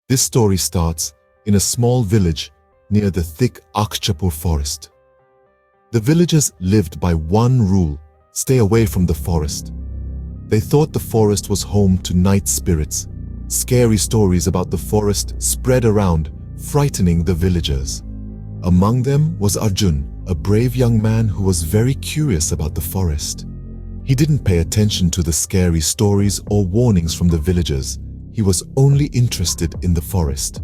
This story starts in a small village near the thick Akshapur forest. The villagers lived by one rule: stay away from the forest. They thought the forest was home to night spirits. Scary stories about the forest spread around, frightening the villagers. Among them was Arjun, a brave young man who was very curious about the forest. He didn't pay attention to the scary stories or warnings from the villagers. He was only interested in the forest.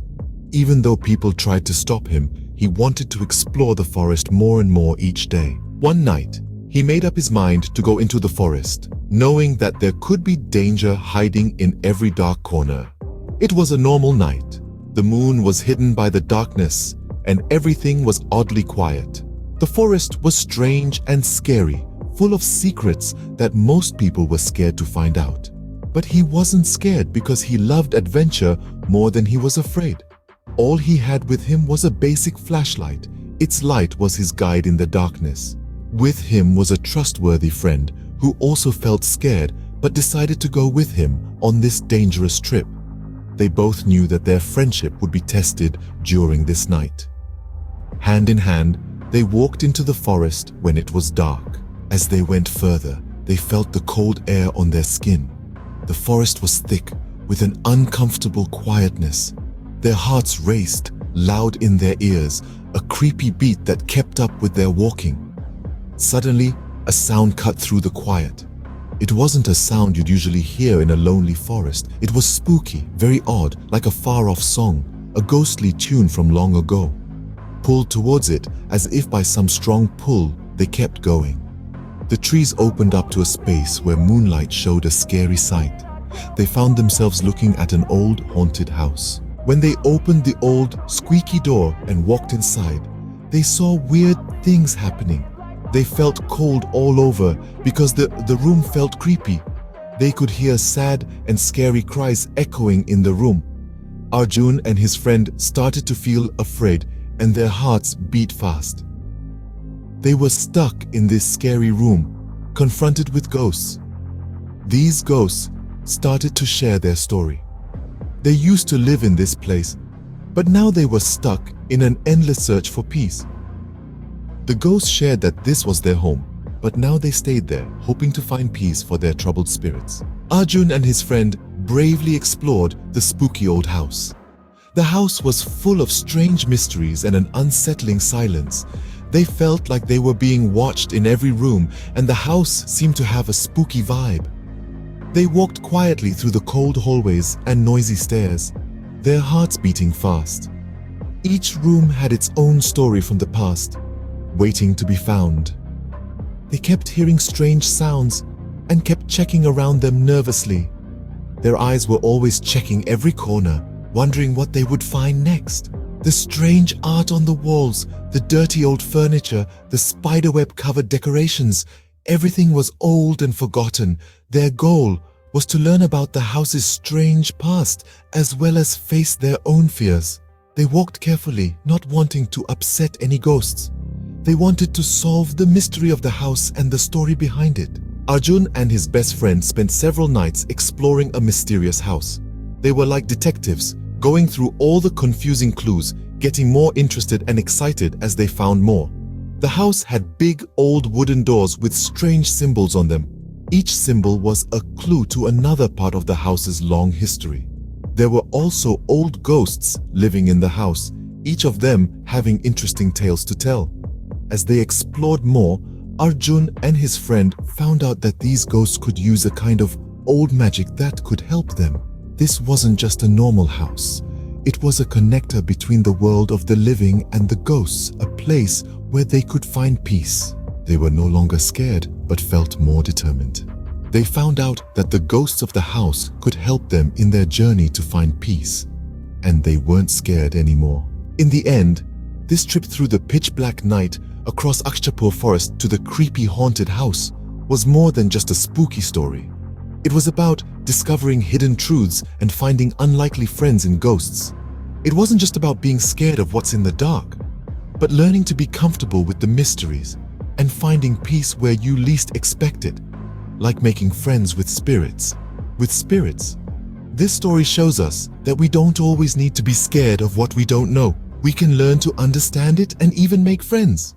Even though people tried to stop him, he wanted to explore the forest more and more each day. One night, he made up his mind to go into the forest, knowing that there could be danger hiding in every dark corner. It was a normal night. The moon was hidden by the darkness, and everything was oddly quiet. The forest was strange and scary, full of secrets that most people were scared to find out. But he wasn't scared because he loved adventure more than he was afraid. All he had with him was a basic flashlight. Its light was his guide in the darkness. With him was a trustworthy friend who also felt scared but decided to go with him on this dangerous trip. They both knew that their friendship would be tested during this night. Hand in hand, they walked into the forest when it was dark. As they went further, they felt the cold air on their skin. The forest was thick, with an uncomfortable quietness. Their hearts raced, loud in their ears, a creepy beat that kept up with their walking. Suddenly, a sound cut through the quiet. It wasn't a sound you'd usually hear in a lonely forest. It was spooky, very odd, like a far-off song, a ghostly tune from long ago. Pulled towards it, as if by some strong pull, they kept going. The trees opened up to a space where moonlight showed a scary sight. They found themselves looking at an old, haunted house. When they opened the old, squeaky door and walked inside, they saw weird things happening. They felt cold all over because the room felt creepy. They could hear sad and scary cries echoing in the room. Arjun and his friend started to feel afraid, and their hearts beat fast. They were stuck in this scary room, confronted with ghosts. These ghosts started to share their story. They used to live in this place, but now they were stuck in an endless search for peace. The ghosts shared that this was their home, but now they stayed there, hoping to find peace for their troubled spirits. Arjun and his friend bravely explored the spooky old house. The house was full of strange mysteries and an unsettling silence. They felt like they were being watched in every room, and the house seemed to have a spooky vibe. They walked quietly through the cold hallways and noisy stairs, their hearts beating fast. Each room had its own story from the past, waiting to be found. They kept hearing strange sounds and kept checking around them nervously. Their eyes were always checking every corner, wondering what they would find next. The strange art on the walls, the dirty old furniture, the spiderweb-covered decorations, everything was old and forgotten. Their goal was to learn about the house's strange past as well as face their own fears. They walked carefully, not wanting to upset any ghosts. They wanted to solve the mystery of the house and the story behind it. Arjun and his best friend spent several nights exploring a mysterious house. They were like detectives, going through all the confusing clues, getting more interested and excited as they found more. The house had big old wooden doors with strange symbols on them. Each symbol was a clue to another part of the house's long history. There were also old ghosts living in the house, each of them having interesting tales to tell. As they explored more, Arjun and his friend found out that these ghosts could use a kind of old magic that could help them. This wasn't just a normal house. It was a connector between the world of the living and the ghosts, a place where they could find peace. They were no longer scared, but felt more determined. They found out that the ghosts of the house could help them in their journey to find peace, and they weren't scared anymore. In the end, this trip through the pitch-black night across Akshapur forest to the creepy haunted house was more than just a spooky story. It was about discovering hidden truths and finding unlikely friends in ghosts. It wasn't just about being scared of what's in the dark, but learning to be comfortable with the mysteries and finding peace where you least expect it, like making friends with spirits. With spirits, This story shows us that we don't always need to be scared of what we don't know. We can learn to understand it and even make friends.